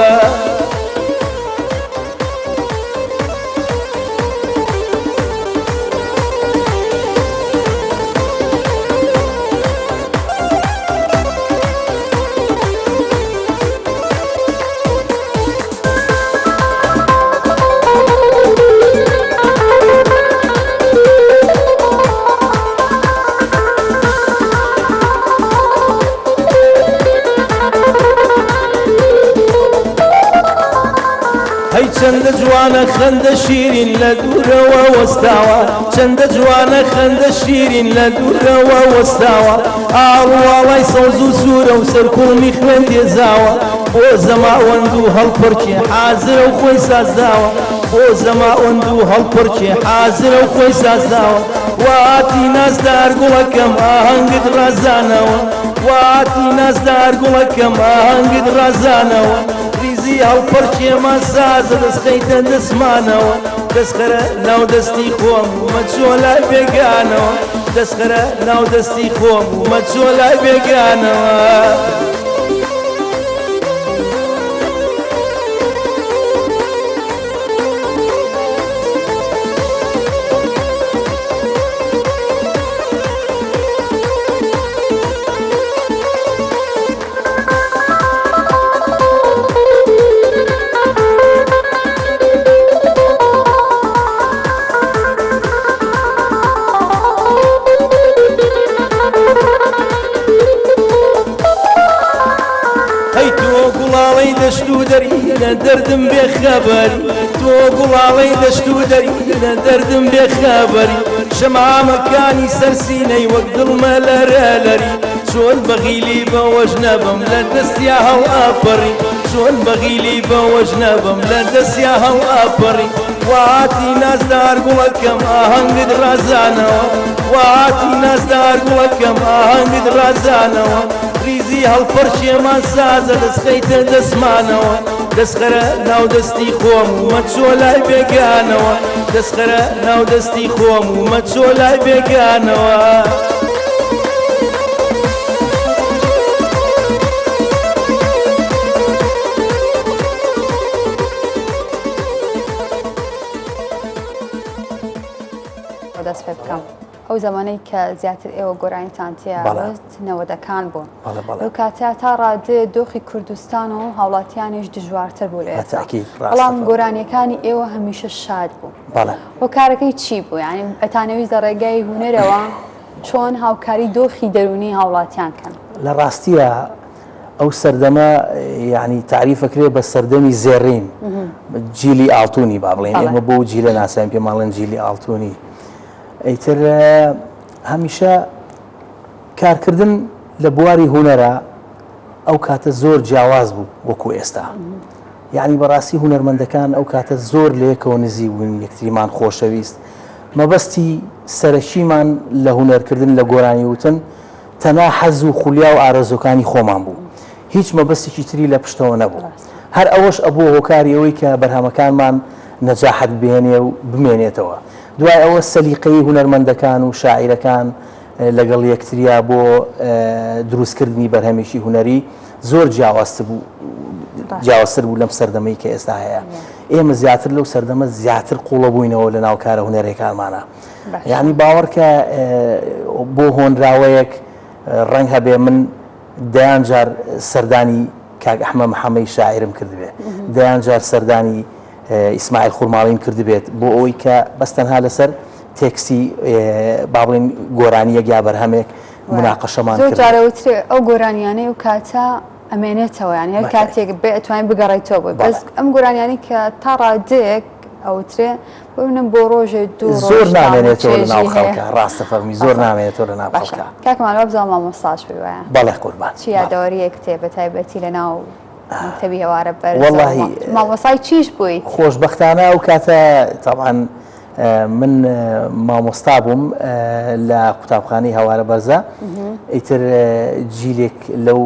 چەندە جوانە خەندە شیرین لە دوورەوە وەستاوە چەندە جوانە خەندە شیرین لە دوورەوە وەستاوە ئاڵواڵای سەوز و سوورە و سەرکوڵمی خوێن دێزاوە بۆ زەماوەند و هەڵپڕکێ حازرە و خۆی سازداوە بۆ زەماوەند و هەڵپڕکێ حازرە و خۆی سازداوە واتی نازدار گوڵەکەم ئاهەنگت ڕازانەوە واتی نازدار گوڵەکەم ئاهەنگت ڕازانەوە ریزی هەڵپەرچێمان سازە دەستخەیتە دەستمانەوە دەستخەرە ناو دەستی خۆم و مەچۆ لای بێگانەوە دەستخەرە ناو دەستی خۆم و مەچۆ لای بێگانەوە دەشت و دەری لە دەردم بێخەبەری تۆ گوڵاڵەی دەشت و دەری لە دەردم بێخەبەری شەمامەکانی سەرسینەی وەک دڵمە لەرەلەری چۆن بەغیلی بەوەش نەبم لە دەستیا هەڵ ئاپەڕی چۆن بەغیلی بەوەژ نەبم لە دەستیا هەڵ ئاپەڕی واتی نازدار گوڵەکەم ئاهەنگت ڕازانەوە واتی نازدار گوڵەکەم ئاهەنگت ڕازانەوە ریزی هەڵپەرشێمان سازە دەستخەیتە دەسمانەوە دەستخەرە ناو دەستی خۆم و مەچۆ لای بێگانەوە دەستخەرە ناو دەستی خۆم و مەچۆ لای بێگانەوە دەست پێ بکەم ئەو زمانەی کە زیاتر ئێوە گۆرانیتان تێە نەوەدەکان بوون ئەو کاتیا تا ڕادێ دۆخی کوردستان و هاوڵاتیانیش دژوارتر بوو لە ئێستا بەڵام گۆرانیەکانی ئێوە هەمیشە شاد بوو بۆ کارەکەی چی بوو یعنی ئەتانەویست لە ڕێگای هونەرەوە چۆن هاوکاری دۆخی دەرونی هاوڵاتیان کەن لە ڕاستیە ئەو سەردەمە یعنی تعریفەکرێ بە سەردەمی زێڕین جیلی ئاڵتونی با بڵێن ئێمە بۆ جیلە ناسیان پێماڵێن جیلی ئاڵتونی ئەیتر هەمیشە کارکردن لە بواری هونەرە ئەو کاتە زۆر جیاواز بوو وەکو ئێستا یعنی بەڕاستی هونەرمەندەکان ئەو کاتە زۆر لەیەکەوە نزی بوون یەکتریمان خۆشەویست مەبەستی سەرەکیمان لە هونەرکردن لە گۆرانی وتن تەنها حەز و خولیا و ئارەزوەکانی خۆمان بوو هیچ مەبەستێکی تری لە پشتەوە نەبوو هەر ئەوەش ئەبوو هۆکاری ئەوەی کە بەرهەمەکانمان نەجاحەت بێنێ و بمێنێتەوە دوای ئەوە سەلیقەی هونەرمەندەکان و شاعیرەکان لەگەڵ یەکتریا بۆ دروستکردنی بەرهەمێکی هونەری زۆر جیاوازتر بوو لەم سەردەمەی کە ئێستا هەیە ئێمە زیاتر لەو سەردەمە زیاتر قوڵە بووینەوە لە ناو کارە هونەرەکانمانە یعنی باوەڕکە بۆ هۆنراوەیەک ڕەنگ هەبێ من دەیان جار سەردانی کاک ئەحمە محەممەی شاعرم کردبێ دەیان جار سەردانی ئیسماعیل خوڕماڵیم کردبێت بۆ ئەوەی کە بەستەنها لەسەر تێکستی با بڵێن گۆرانیەک یا بەرهەمێک مناقەشەمان کرد زۆر جارەوترێ ئەو گۆرانیانەی و کاتە ئەمێنێتەوە یان هەر کاتێک بێ ئەتوانین بگەڕێتەوە بۆی بەس ئەم گۆرانیانی کە تا ڕادێک ئەوترێ ببینم بۆ ڕۆژێ دوو زۆر نامێنێتەوە لە ناو خەڵکە ڕاستە فەرمی زۆر نامێنێتەوە لە ناو خەڵکە کاکمانەوە بزانم مامۆستاش بێ وایە بەڵێ قوربان چی یادەوەریەک تێ بە تایبەتی لە ناو مەکتەبی هەوارە بەرز مامۆستای چیش بوویت خۆشبەختانە ئەو کاتە تاوان من مامۆستا بووم لە قوتابخانەی هەوارە بەرزە ئیتر جیلێک لەو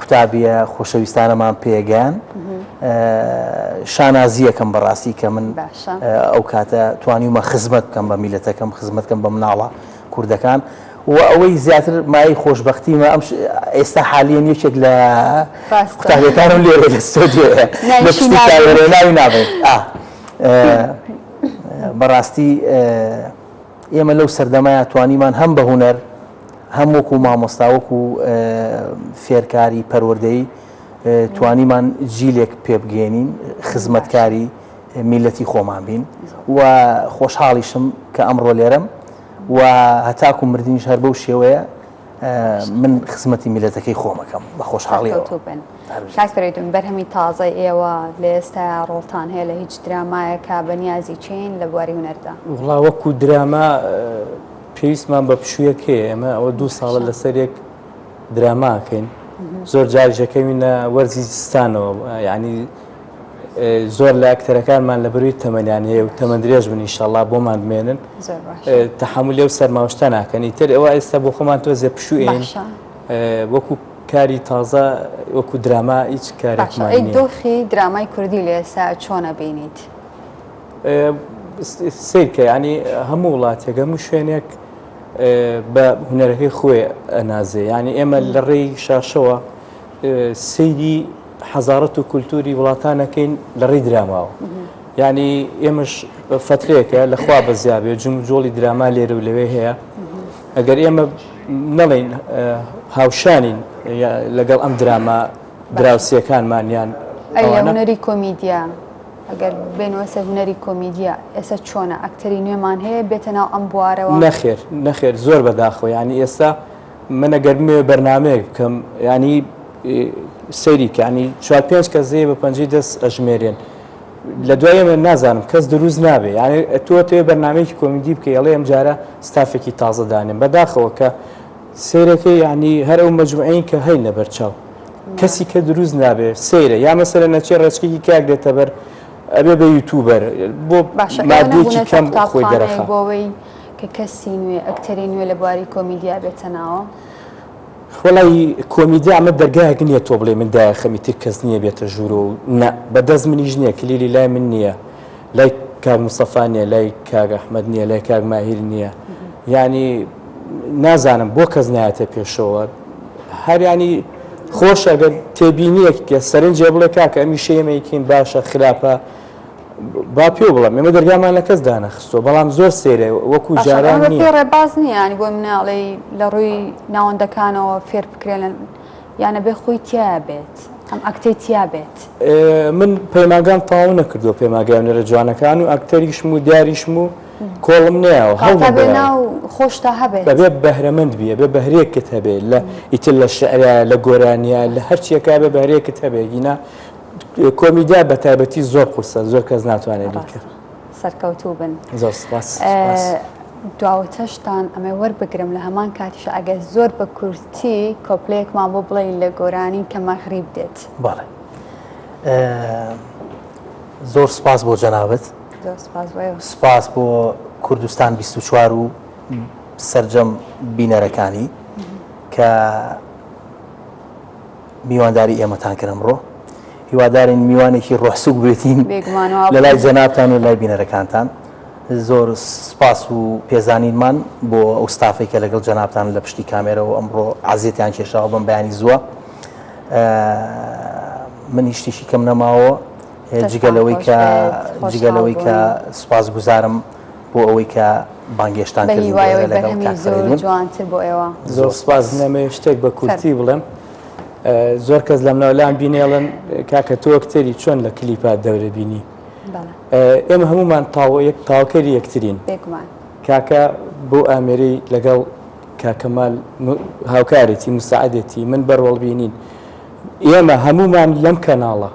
قوتابیە خۆشەویستانەمان پێگەیان شانازیەکەم بەڕاستی کە من ئەو کاتە توانیمە خزمەت بکەم بە میلەتەکەم خزمەت بکەم بە مناڵە کوردەکان و ئەوەی زیاتر مای خۆشببختیمە ئەم ئێستا حالیان یەکێک لە قوتابیەکانم لێرە لە ستۆدیۆیە لە پشتی کامێرە ناوی نابێت بەڕاستی ئێمە لەو سەردەمایە توانیمان هەم بە هونەر هەم وەکو مامۆستا وەکو فێرکاری پەروەردەیی توانیمان جیلێک پێبگەێنین خزمەتکاری میلەتی خۆمان بین و خۆشحاڵیشم کە ئەمڕۆ لێرەم و هەتاکو مردنیش هەر بەو شێوەیە من خزمەتی میلەتەکەی خۆمەکەم بە خۆشحاڵیەوە کاکبرێتون بەرهەمی تازای ئێوە لە ئێستا ڕۆڵتان هەیە لە هیچ درامایەکە بەنیازی چین لە بواری هونەردا وڵا وەکو دراما پێویستمان بە پشوویەک هەیە ئێمە ئەوە 2 ساڵە لەسەرێک دراماکەین زۆر جاریژەکەوینە وەرزی زستانەوە یعنی زۆر لە ئەکتەرەکانمان لە بەروی تەمەنیان هەیە و تەمەند درێژ بن ئینشەڵڵا بۆمان بمێنن تەحمولی و سەرماوەشتە ناکەن ئیتر ئەوە ئێستا بۆ خۆمان تۆزێ پشووئین وەکو کاری تازە وەکو دراما هیچ کارێکمان نییە. دۆخی درامای کوردی لە ئێستا چۆنە بینیت؟ سیرکە ینی هەموو وڵاتێک هەموو شوێنێک بە هونەرەکەی خۆی ئەنازێ ینی ئێمە لە ڕێی شاشەوە سەیری حەزارەت و کولتوری وڵاتانەکەین لە ڕێی دراماوە ینی ئێمەش فترەیەکە لەخوا بەزیابێ جۆڵی دراما لێرە و لەوێ هەیە ئەگەر ئێمە نەڵێن هاوشانین لەگەڵ ئەم دراما دراوسیەکانمانیان هونەری کۆمیدیا ئەگەر بێنەوەسە هونەری کۆمیدیا ئێستا چۆنە ئەکتەری نوێمان هەیە بێتە ناو ئەم بوارەوە؟ نەخێر زۆر بەداخۆ ینی ئێستا من ئەگەرمێ بەرنامەیەک بکەم ینی سەیری ینی 4-5 کەس زێ بە 5 دەست ئەژمێرێن لە دوای ئێمە نازانم کەس دروست نابێ ینی تۆ بەرنامەیەکی کۆمیدی بکە ئەڵێ ئەم جارە ستافێکی تازە دانێن بەداخەوە کە سیرەکەی ینی هەر ئەو مەجموعەیە کە هەین لە بەرچاو کەسی کە دروست نابێ سەیرە یا مەسەرە نەچێ ڕێچکێکی کاک دێتە بەر ئەبێ بە یوتوبەر بۆ مادێکی کەم خۆی دەرەخە بۆەوەی کە کەسی نوێ ئەکتەری نوێ لە بواری کۆمیدیا بێتە ناوە خۆڵی کۆمیدیا ئەمە دەرگایەک نییە تۆ بڵێ من دایخەمی تر کەس نییە بێتە ژوورە و نە بەدەست منیش نییە کلیلی لای من نییە لای کاک مستەفا نییە لای کاک ئەحمەد نییە لای کاک ماهیر نییە یعنی نازانم بۆ کەس نایەتە پێشەوە هەر ینی خۆش ئەگەر تێبینیەکە سەرنجێ بڵێ کاکە ئەمی شەیەمەیکین باشە خراپە با پێ بڵم ئێمە دەرگامان لە کەس دانەخستۆ بەڵام زۆر سێرە وەکو جاران نییە ڕێباز نییە بۆ مناڵی لە ڕووی ناوەندەکانەوە فێر بکرێن یانە بێ خۆی تیا بێت ئەم ئەکتەی تیا بێت من پەیماگان تاو نەکردو پێماگەیانەرە جوانەکان و ئەکتەریشم و دیاریشم و کۆڵم نێەوە هەڵبێ ناو خۆشتا هەبێت بەبێ بەهرەمەند بێ بێ بەهرەیەکت هەبێت لە ئیتر لە شعرە لە گۆرانیە لە هەرچیەکە بێ بەهرەیەکت هەبێت گینا کۆمیدیا بە تایبەتی زۆر قورسە زۆر کەس ناتوانێت بیکە سەرکەوتوو بن زۆر سپاس دواوتەشتان ئەمە وەربگرم لە هەمان کاتیش ئەگەر زۆر بە کورتی کۆپلەیەکمان بۆ بڵێن لە گۆرانی کە مەغریب دێت بەڵێ زۆر سپاس بۆ جەنابەت سپاس بۆ کوردستان 24 و سەرجەم بینەرەکانی کە میوانداری ئێمەتان کردم ڕۆ هیوادارین میوانێکی ڕۆحسوک بێتین لە لای جەنابتان و لای بینەرەکانتان زۆر سپاس و پێزانینمان بۆ ئەو ستافێک کە لەگەڵ جەنابتان لە پشتی کامێرەوە ئەمڕۆ عەزیەتیان کێشاوە بەم بەیانی زووە من هیچ کەم نەماوە جگەلەوەی کە سپاس گوزارم بۆ ئەوەی کە بانگێشتان زۆر سپاس نەمێ شتێک بە کورتی بڵێم زۆر کەس لەم ناولان بینێڵن کاکە تۆ ئەکتەری چۆن لە کلیپات دەورە بینی ئێمە هەمومان تاوکەری یەکترین کاکە بۆ ئامێرەی لەگەڵ کاکەمال هاوکارێتی مساعدێتی من بەرەوەڵبینین ئێمە هەمومان لەم کەناڵە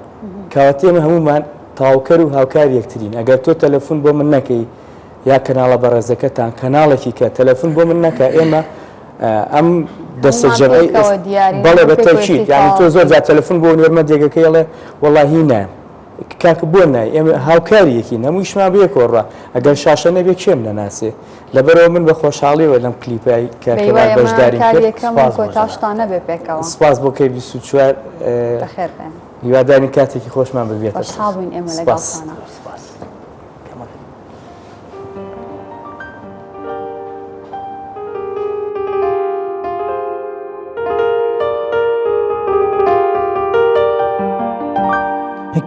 کاوەتی ئێمە هەمومان تاوکەر و هاوکار یەکترین ئەگەر تۆ تەلەفۆن بۆ من نەکەی یا کەناڵە بەڕێزەکەتان کەناڵێکی کە تەلەفۆن بۆ من نەکە ئێمە ئەم دەستە جەمعی بەڵێ بە تەوکید یعنی تۆ زۆر جار تەلەفۆن بۆ نوێرمە دێگەکەیڵێ وەڵاهی نایە کاکە بۆ نای ئێمە هاوکاریەکی هەموویشمان بێ کۆڕە ئەگەر شاشە نەبێ کێم نەناسێ لەبەرەوە من بە خۆشحاڵیەوە لەم کلیپای کاکەمان بەشداری کرد سپاس بۆ کەی 24 هیوادارین کاتێکی خۆشمان ببێتە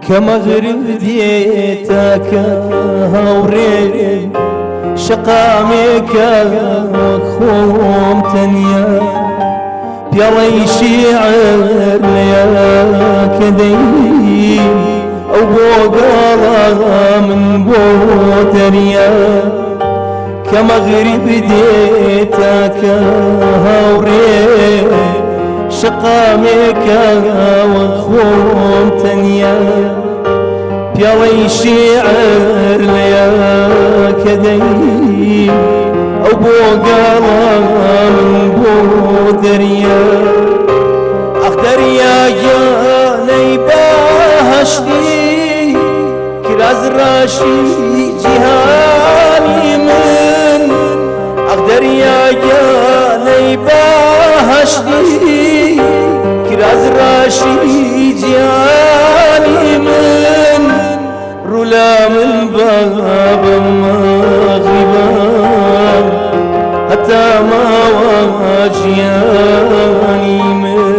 كمغرب ديتك هورين شقامك خوم تنيا بيالي شعر يا كدي او بوغالا من بوتريا كمغرب ديتك هورين شقامك وخوم تنيا بيالي شعر يا كدي او بوغالا من بودريا اخدريا يا نيبهشتي كراز راشي جهاني من اخدريا يا نيبهشتي كراز راشي جهاني من رولا من باب مغربا حتى ما واجياني من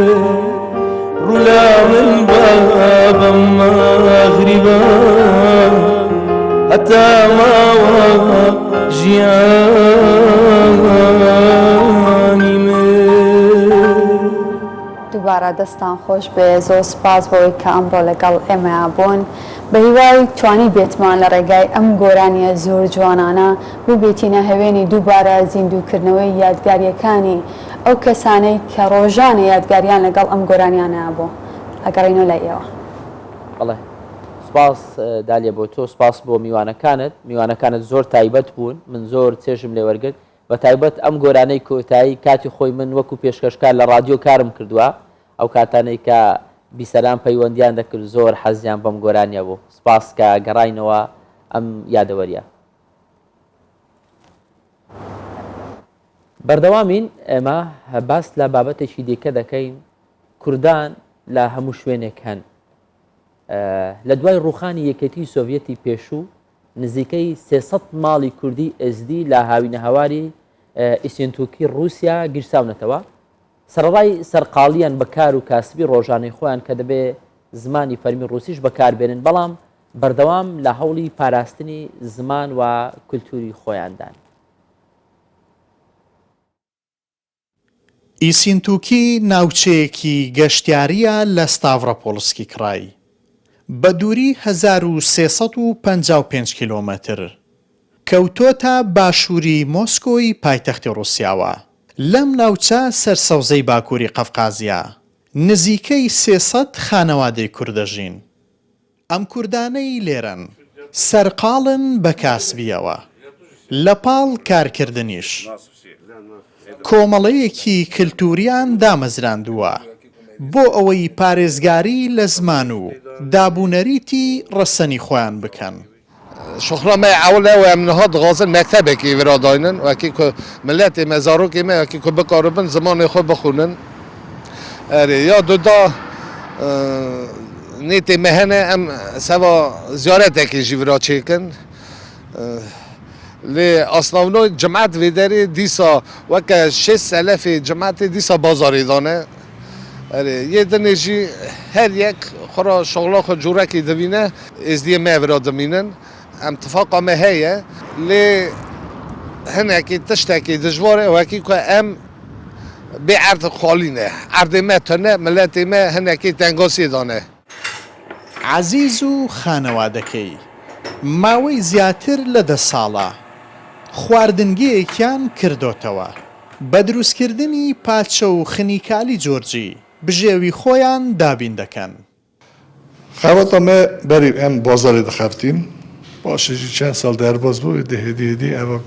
رولا من باب مغربا حتى ما واجياني من دووبارە دەستان خۆش بێ زۆر سپاس بۆی کە ئەمڕۆ لەگەڵ ئێمە بوون بە هیوای توانی بێتمان لە ڕێگای ئەم گۆرانیە زۆر جوانانە بوو بێتینە هەوێنی دووبارە زیندووکردنەوەی یادگاریەکانی ئەو کەسانەی کە ڕۆژانە یادگاریان لەگەڵ ئەم گۆرانیانە بوو ئەگەڕینەوە لای ئێوە بەڵێ سپاس دالێ بۆ تۆ سپاس بۆ میوانەکانت زۆر تایبەت بوون من زۆر چێژم لێ وەرگرت بە تایبەت ئەم گۆرانەی کۆتایی کاتی خۆی من وەکو پێشکەشکار لە ڕادیۆ کارم کردووە ئەو کاتانەی کە بیسەلام پەیوەندیان دەکرد زۆر حەزیان بەم گۆرانیە بوو. سپاس کە گەڕاینەوە ئەم یادەوەریە. بەردەوامین ئێمە باس لە بابەتێکی دیکە دەکەین. کوردان لە هەموو شوێنێک هەن. لە دوای ڕوخانی یەکێتی سۆڤیەتی پێشوو نزیکەی 300 ماڵی کوردی SD لە هاوینە هەواری ئیسێنتوکی رووسیا گیرساونەتەوە. سەرڕای سەرقاڵیان بە کار و کاسبی ڕۆژانەی خۆیان کە دەبێ زمانی فەرمی ڕوسیش بەکاربێنن، بەڵام بەردەوام لە هەوڵی پاراستنی زمان و کولتوری خۆیاندان. ئیسینتوکی ناوچەیەکی گەشتیاریە لە ستاڤڕۆپۆلسکی کڕای بە دووری 1355 کیلۆمەتر کەوتۆتە باشووری مۆسکۆی پایتەختی ڕووسیاوە. لەم ناوچە سەرسەوزەی باکووری قەفقازیە نزیکەی 300 خانەوادەی کوردەژین. ئەم کوردانەی لێرەن سەرقاڵن بە کاسبیەوە لەپاڵ کارکردنیش. کۆمەڵەیەکی کللتوریان دامەزراندووە بۆ ئەوەی پارێزگاری لە زمان و دابوونەریتی ڕەسەنی خۆیان بکەن. شغلما عوله و امنهاد غازل مکتبکی وراداینن و کی که ملت مزاروکی ما کی که بکاربن زمان خود بخونن. یا دودا نیت مهنه ام سوا زیارت کی جیورا چیکن. لی اصلاً جماعت ویدری دیسا وک 6000 جماعت دیسا بازاری دانه. یه دنیجی هر یک خورا شغلا خود جوره کی دوینه از دیه مورادمینن. اتفاق ما هي ل هناك تشتكي دجواره وكي ام بعرض خالينه عرض ما تنه ملاتي ما هناك تنگاسی دانه. عزیز و خانەوادەکەی ماوەی زیاتر لە 10 ساڵە خواردنگەیەکیان کردوتەوە بە دروستکردنی پاچە و خنیکالی جۆرجی بژێوی خۆیان دابین دەکەن. خەوەتەمە بەری ئەم بازاری دەخەفتین باشێکی چەند ساڵ دەرباز بوو دهێدی ئەوە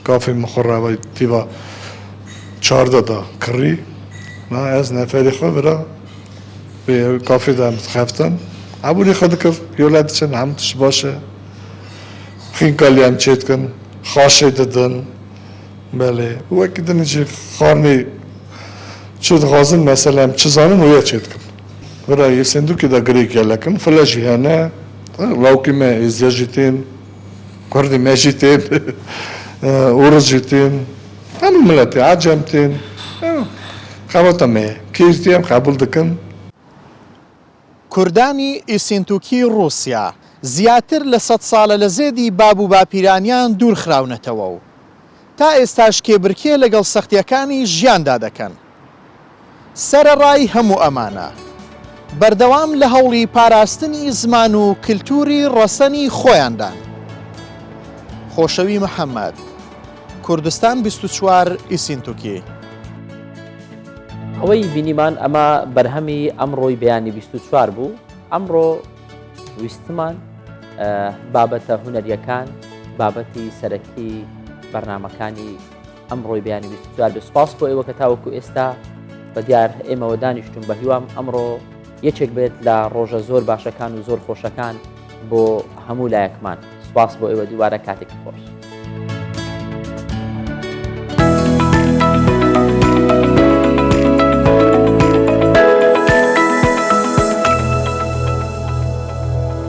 کافی مخۆڕاوە تیڤ 14 کڕی ئەس نەفەری خۆ برا کافیدا خەفتن عبوری خۆ دەکرد یۆلا دچن هەمتش باشە خینکالیان چێتکن خاشێ دەدەن بەێ وەکی دنیجی خانەی چ دەخوازن مەسەلەم چزانن وە چێتکن برا یە سندوکی دا گرێکیالەکن فلەژی هەنە لاوکی ما ازدیاجیتین، کردی ماجیتین، اورجیتین، همون ملتی عجمتین، خواهد ما کیستیم قبول دکن. کوردانی ئیسینتوکی رووسیا زیاتر لە 100 ساڵە لە زێدی باب و باپیرانیان دوور خراونەتەوە و تا ئێستاش کێبرکێ لەگەڵ سەختیەکانی ژیاندا دەکەن. سەرەڕای هەموو ئەمانە بەردەوام لە هەوڵی پاراستنی زمان و کللتوری ڕەسەنی خۆیاندان. خۆشەوی محەممەد، کوردستان 24 ئیسینتوکی. ئەوەی بینیمان ئەمە بەرهەمی ئەمڕۆی بەیانی 24 بوو. ئەمڕۆ ویستمان بابەتە هونەریەکان بابەتی سەرەکی بەرنامەکانی ئەمڕۆی بەیانی 24 سپاس بۆ ئێوە کە تاوەکو ئێستا بە دیار ئێمەوە دانیشتون بە هیوام ئەمڕۆ یەکێک بێت لە ڕۆژە زۆر باشەکان و زۆر خۆشەکان بۆ هەموو لایەکمان. سپاس بۆ ئێوە دیوارە کاتێکی خۆش.